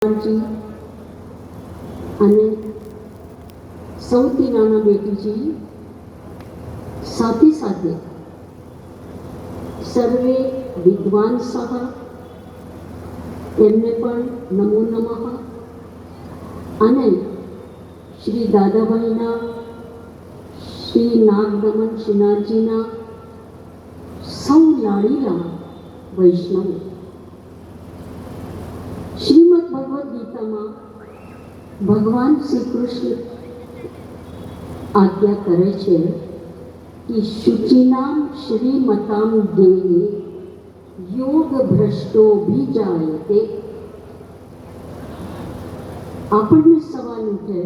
જી અને સૌથી નાના બેટીજી સાથે સાથે સર્વે વિદ્વાન સહ તેમને પણ નમો નમઃ અને શ્રી દાદાભાઈના શ્રી નાગદમન શ્રીનાથજીના સૌ લાડીલા વૈષ્ણવ શ્રીમદ ભગવદ ગીતામાં ભગવાન શ્રી કૃષ્ણ આજ્ઞા કરે છે કે શુચિનામ શ્રીમતામ દેહે યોગ ભ્રષ્ટો ભીજાયતે. આપણને સવાલ ઉઠે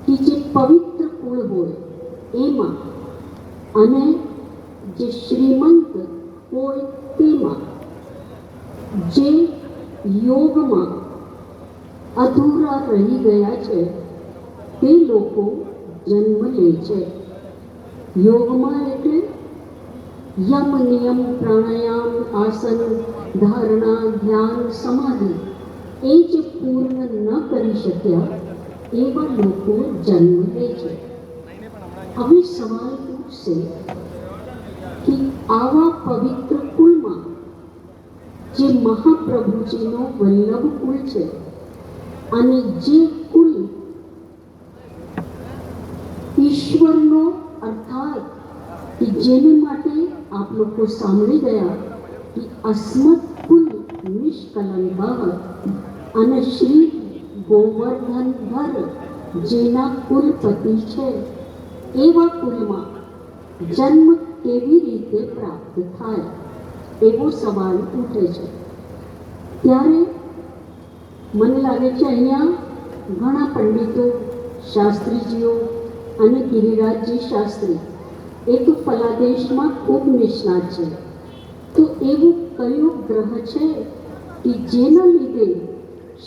કે જે પવિત્ર કુળ હોય એમાં અને જે શ્રીમંત હોય તેમાં જે યોગમાં અધૂરા રહી ગયા છે તે લોકો જન્મ લે છે. યોગમાં એટલે યમ નિયમ પ્રાણાયામ આસન ધારણા ધ્યાન સમાધિ એ જે પૂર્ણ ન કરી શક્યા એવા લોકો જન્મ લે છે. હવે સવાલ પૂછશે કે આવા પવિત્ર કુળમાં જે મહાપ્રભુજીનો વલ્લભ કુળ છે અને જે કુલ ઈશ્વરનો અર્થાત કે જેને માટે આપ લોકો સાંભળી ગયા કે અસ્મત કુલ નિષ્કલંક અને શ્રી ગોવર્ધનધર જેના કુલપતિ છે એવા કુલમાં જન્મ કેવી રીતે પ્રાપ્ત થાય એવો સવાલ ઉઠે છે. ત્યારે મને લાગે છે અહીંયા ઘણા પંડિતો શાસ્ત્રીજીઓ અને ગિરિરાજજી શાસ્ત્રી એ તો ફલાદેશમાં ખૂબ નિષ્ણાત છે. તો એવું કયો ગ્રહ છે કે જેના લીધે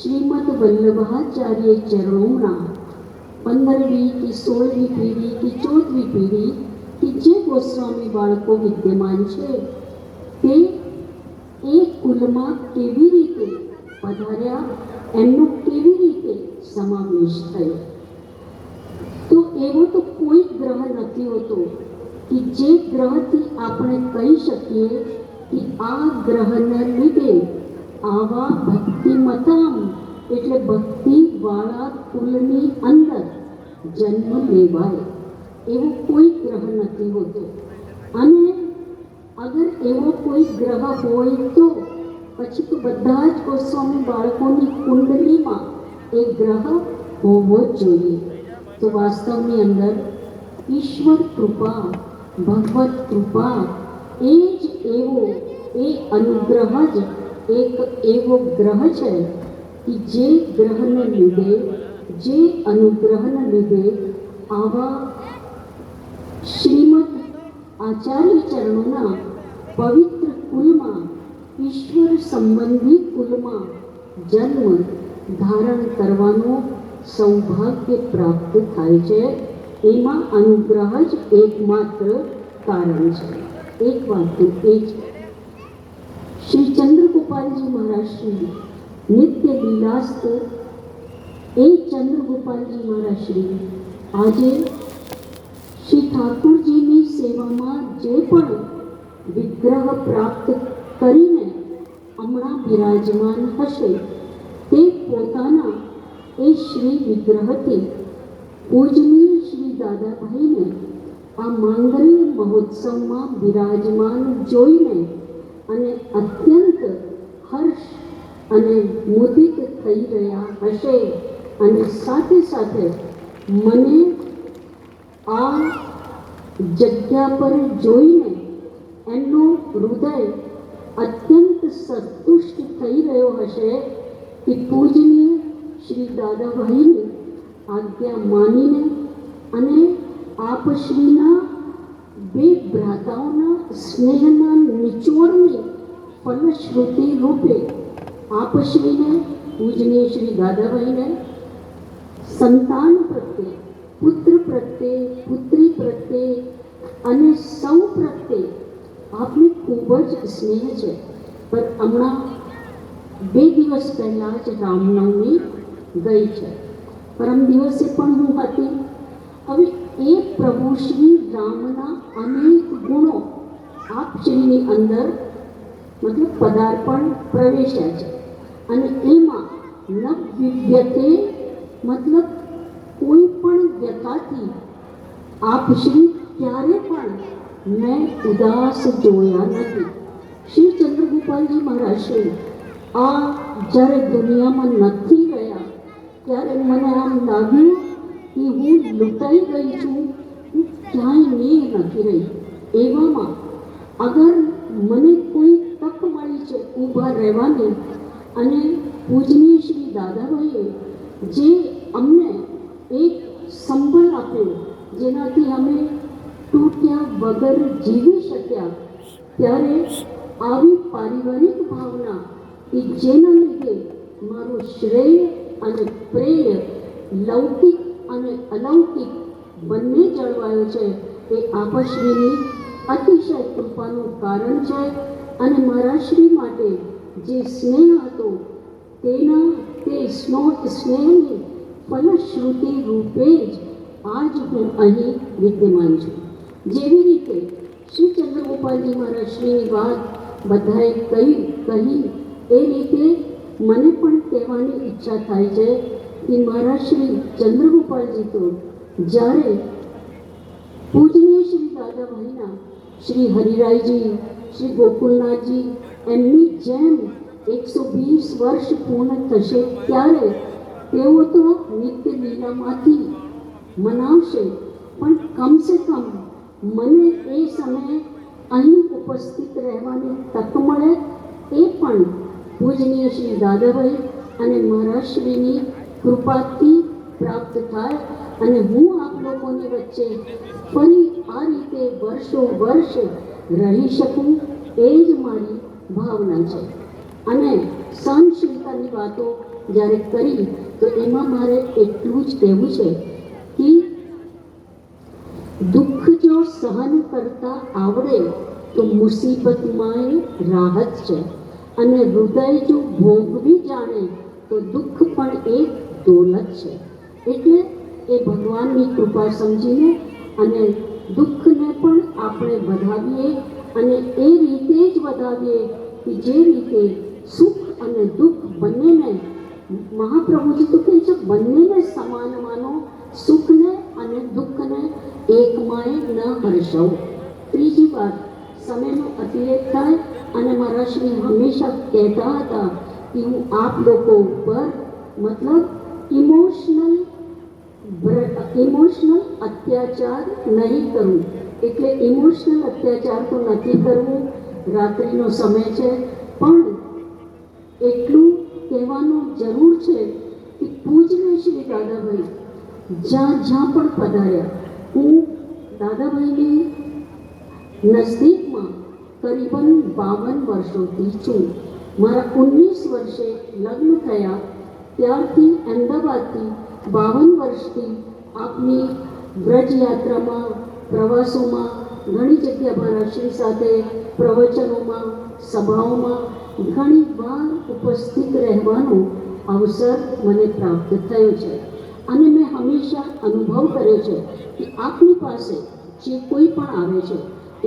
શ્રીમદ વલ્લભાચાર્ય ચરણોના 15મી કે 16મી પેઢી કે 14મી પેઢી કે જે ગોસ્વામી બાળકો વિદ્યમાન છે તે એ કુલમાં કેવી રીતે પધાર્યા, એમનો કેવી રીતે સમાવેશ થયો. તો એવો તો કોઈ ગ્રહ નથી હોતો કે જે ગ્રહથી આપણે કહી શકીએ કે આ ગ્રહને લીધે આવા ભક્તિમતામ એટલે ભક્તિવાળા કુલની અંદર જન્મ લેવાય એવો કોઈ ગ્રહ નથી હોતો. અને અગર એવો કોઈ ગ્રહ હોય તો પછી તો બધા જ ગોસ્વામી બાળકોની કુંડલીમાં એ ગ્રહ હોવો જ જોઈએ. તો વાસ્તવની અંદર ઈશ્વર કૃપા ભગવત કૃપા એ જ એવો એ અનુગ્રહ જ એક એવો ગ્રહ છે કે જે ગ્રહને લીધે જે અનુગ્રહને લીધે આવા શ્રીમદ આચાર્ય ચરણોના પવિત્ર કુલમાં ઈશ્વર સંબંધી કુલમાં જન્મ ધારણ કરવાનો સૌભાગ્ય પ્રાપ્ત થાય છે. એમાં અનુગ્રહ જ એકમાત્ર કારણ છે. એક વાત તો એ છે શ્રી ચંદ્રગોપાલજી મહારાજ શ્રી નિત્ય લીલાસ્ત એ ચંદ્રગોપાલજી મહારાજ શ્રી આજે શ્રી ઠાકુરજીની સેવામાં જે પણ વિગ્રહ પ્રાપ્ત કરીને હમણાં બિરાજમાન હશે તે પોતાના એ શ્રી વિગ્રહથી પૂજનીય શ્રી દાદાભાઈને આ માંગલ્ય મહોત્સવમાં બિરાજમાન જોઈને અને અત્યંત હર્ષ અને મુદિત થઈ રહ્યા હશે. અને સાથે સાથે મને આ જગ્યા પર જોઈને એમનું હૃદય અત્યંત સંતુષ્ટ થઈ રહ્યો હશે કે પૂજનીય શ્રી દાદાભાઈની આજ્ઞા માનીને અને આપશ્રીના બે ભ્રાતાઓના સ્નેહના નિચોડની ફલશ્રુતિ રૂપે આપશ્રીને પૂજનીય શ્રી દાદાભાઈને સંતાન પ્રત્યે પુત્ર પ્રત્યે પુત્રી પ્રત્યે અને સૌ પ્રત્યે આપને ખૂબ જ સ્નેહ છે. પણ હમણાં 2 દિવસ પહેલાં જ રામનવમી ગઈ છે. પરમ દિવસે પણ હું હતી. હવે એ પ્રભુ શ્રી રામના અનેક ગુણો આપ શ્રીની અંદર મતલબ પદાર્પણ પ્રવેશ્યા છે. અને એમાં નવ્યતે મતલબ કોઈ પણ વ્યથાથી આપ શ્રી ક્યારે પણ મેં ઉદાસ જોયા નથી. શ્રી ચંદ્રગોપાલજી મહારાજ શ્રી આ જ્યારે દુનિયામાં નથી રહ્યા ત્યારે મને આમ લાગ્યું કે હું લૂંટાઈ ગઈ છું, હું ક્યાંય મેં નથી રહી. એવામાં અગર મને કોઈ તક મળી છે ઊભા રહેવાની, અને પૂજનીય શ્રી દાદાભાઈએ જે અમને એક સંબળ આપ્યો જેનાથી અમે તૂટ્યા વગર જીવી શક્યા, ત્યારે આવી પારિવારિક ભાવના કે જેના લીધે મારું શ્રેય અને પ્રેય લૌકિક અને અલૌકિક બંને જળવાયો છે, એ આપશ્રીની અતિશય કૃપાનું કારણ છે. અને મારા શ્રી માટે જે સ્નેહ હતો તે સ્નેહની ફલશ્રુતિ રૂપે જ આજ હું અહીં વિદ્યમાન છું. જેવી રીતે શ્રી ચંદ્રગોપાલજી મહારાજ શ્રીની વાત બધાએ કહી એ રીતે મને પણ કહેવાની ઈચ્છા થાય છે કે મારા શ્રી ચંદ્રગોપાલજી તો જ્યારે પૂજનીય શ્રી દાદાભાઈના શ્રી હરિરાયજી, શ્રી ગોકુલનાથજી એમની જેમ 120 વર્ષ પૂર્ણ થશે ત્યારે તેઓ તો નિત્ય લીલામાંથી મનાવશે, પણ કમસે કમ મને એ સમયે અહીં ઉપસ્થિત રહેવાની તક મળે એ પણ પૂજનીય શ્રી દાદાભાઈ અને મારા શ્રીની કૃપાથી પ્રાપ્ત થાય. અને હું આપ લોકોની વચ્ચે ફરી આ રીતે વર્ષો વર્ષ રહી શકું એ જ મારી ભાવના છે. અને સહનશીલતાની વાતો જ્યારે કરી તો એમાં મારે એટલું જ કહેવું છે કે દુઃખ જો સહન કરતા આવડે તો મુસીબતમાં રાહત છે, અને હૃદય જો ભોગવી જાણે તો દુઃખ પણ એક દોલત છે. એટલે એ ભગવાનની કૃપા સમજીને અને દુઃખને પણ આપણે વધાવીએ, અને એ રીતે જ વધાવીએ કે જે રીતે સુખ અને દુઃખ બંનેને મહાપ્રભુજી તો કહે છે બંનેને સમાન માનો, સુખને અને દુઃખને એકમાંય ન હર્ષવો. ત્રીજી વાત, સમયનો અતિરેક થાય અને મારા શ્રી હંમેશા કહેતા હતા કે હું આપ લોકો ઉપર મતલબ ઇમોશનલ અત્યાચાર નહીં કરું. એટલે ઇમોશનલ અત્યાચાર તો નથી કરવું, રાત્રિનો સમય છે, પણ એટલું કહેવાનું જરૂર છે કે પૂજનીય શ્રી દાદાભાઈ જ્યાં જ્યાં પણ પધાર્યા, હું દાદાભાઈની નજદીકમાં કરીબન 52 વર્ષોથી છું. મારા 19 વર્ષે લગ્ન થયા ત્યારથી અમદાવાદથી 52 વર્ષથી આપની વ્રજયાત્રામાં, પ્રવાસોમાં ઘણી જગ્યા મારા શ્રી સાથે પ્રવચનોમાં, સભાઓમાં ઘણી વાર ઉપસ્થિત રહેવાનો અવસર મને પ્રાપ્ત થયો છે. અને મેં હંમેશા અનુભવ કર્યો છે કે આપની પાસે જે કોઈ પણ આવે છે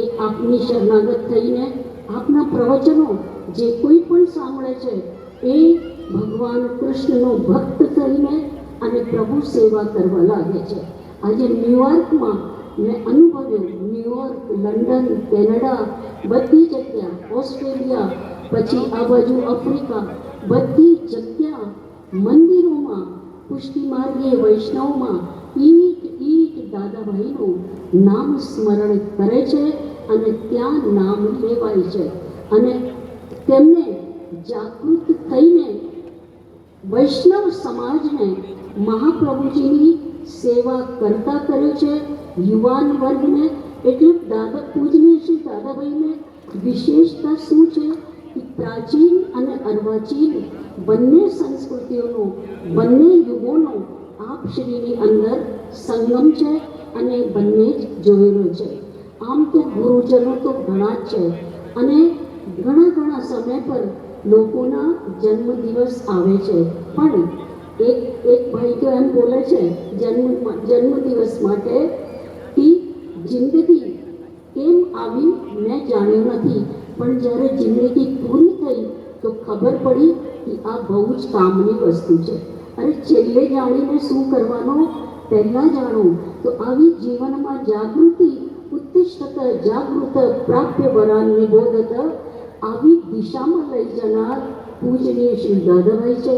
એ આપની શરણાગત થઈને આપના પ્રવચનો જે કોઈ પણ સાંભળે છે એ ભગવાન કૃષ્ણનો ભક્ત થઈને અને પ્રભુ સેવા કરવા લાગે છે. આજે ન્યુયોર્કમાં મેં અનુભવ્યું, ન્યુયોર્ક, લંડન, કેનેડા, બધી જગ્યા, ઓસ્ટ્રેલિયા, પછી આ બાજુ આફ્રિકા, બધી જગ્યા મંદિરોમાં, પુષ્ટિ માર્ગે વૈષ્ણવમાં ઈટ દાદાભાઈનું નામ સ્મરણ કરે છે અને ત્યાં નામ લેવાય છે. અને તેમને જાગૃત થઈને વૈષ્ણવ સમાજને મહાપ્રભુજીની સેવા કરતા કર્યો છે, યુવાન વર્ગને. એટલે પૂજનીય શ્રી દાદાભાઈને વિશેષતા શું છે કે પ્રાચીન અને અર્વાચીન બંને સંસ્કૃતિઓનો, બંને યુગોનો આપ શ્રીની અંદર સંગમ છે અને બંને જ જોયેલો છે. આમ તો ગુરુજનો તો ઘણા જ છે અને ઘણા સમય પર લોકોના જન્મદિવસ આવે છે, પણ એક ભાઈ તો એમ બોલે છે જન્મદિવસ માટે કે જિંદગી કેમ આવી મેં જાણ્યું નથી, પણ જ્યારે જિંદગી પૂરી થઈ તો ખબર પડી કે આ બહુ જ કામની વસ્તુ છે. અરે છેલ્લે જાણીને શું કરવાનો પહેલાં જાણો. તો આવી જીવનમાં જાગૃતિ ઉત્તિષ્ઠત જાગૃત પ્રાપ્ય વરાન નિબોધત આવી દિશામાં લઈ જનાર પૂજનીય શ્રી દાદાભાઈ છે.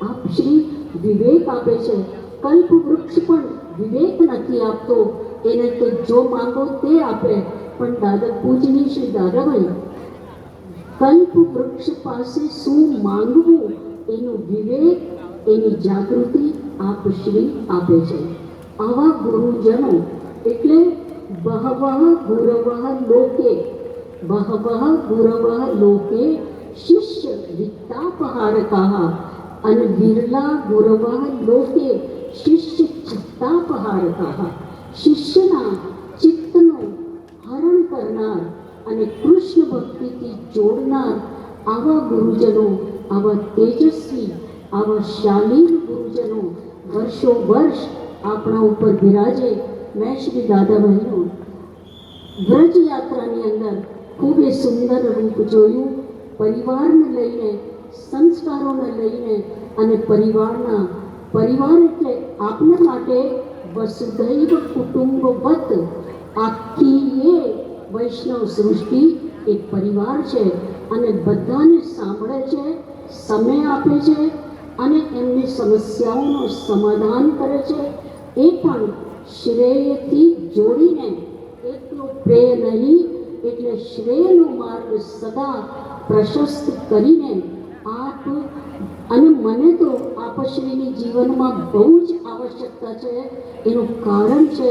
આપ શ્રી વિવેક આપે છે. કલ્પ વૃક્ષ પણ વિવેક નથી આપતો, એને તો જો માંગો તે આપે, પણ દાદા પૂજનીય શ્રી દાદાભાઈ કલ્પ વૃક્ષ પાસે શું માંગવું એનું વિવેક, એની જાગૃતિ આપ શ્રી આપે છે. આવા ગુરુજનો એટલે બહવઃ ગુરવઃ લોકે, બહવઃ ગુરવઃ લોકે શિષ્ય વિત્તાપહારકાઃ, અને વિરલા ગુરવઃ લોકે શિષ્ય ચિત્તાપહારકાઃ. શિષ્યના ચિત્તનો હરણ કરનાર અને કૃષ્ણ ભક્તિથી જોડનાર આવા ગુરુજનો, આવા તેજસ્વી, આવા શાલીન ગુરુજનો વર્ષો વર્ષ આપણા ઉપર બિરાજે. મેં શ્રી દાદાભાઈનું વ્રજ યાત્રાની અંદર ખૂબ એ સુંદર રૂપ જોયું. પરિવારને લઈને, સંસ્કારોને લઈને, અને પરિવાર એટલે આપના માટે વસુધૈવ કુટુંબવત આખી એ વૈષ્ણવ સૃષ્ટિ એક પરિવાર છે, અને બધાને સાંભળે છે, સમય આપે છે, અને એમની સમસ્યાઓનું સમાધાન કરે છે. એ પણ શ્રેયથી જોડીને, એકલો પ્રેય નહીં, એટલે શ્રેયનો માર્ગ સદા પ્રશસ્ત કરીને આપ અને મને તો આપશ્રીની જીવનમાં બહુ જ આવશ્યકતા છે. એનું કારણ છે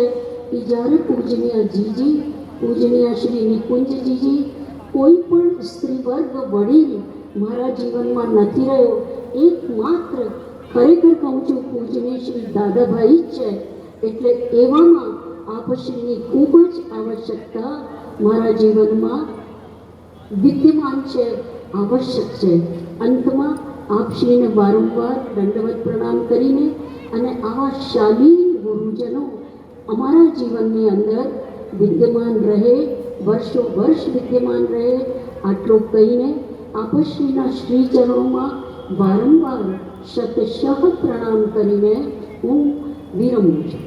કે જ્યારે પૂજનીય જીજી, પૂજનીય શ્રી નિકુંજજીજી, કોઈ પણ સ્ત્રી વર્ગ વડીલ મારા જીવનમાં નથી રહ્યો. એકમાત્ર ખરેખર કહું છું પૂજનીય શ્રી દાદાભાઈ જ છે. એટલે એવામાં આપશ્રીની ખૂબ જ આવશ્યકતા મારા જીવનમાં વિદ્યમાન છે, આવશ્યક છે. અંતમાં આપશ્રીને વારંવાર દંડવત પ્રણામ કરીને, અને આવા શાલીન ગુરુજનો અમારા જીવનની અંદર વિદ્યમાન રહે, વર્ષો વર્ષ વિદ્યમાન રહે, આટલું કહીને આપશ્રીના શ્રી ચરણોમાં વારંવાર શતશઃ પ્રણામ કરીને હું વિરમું છું.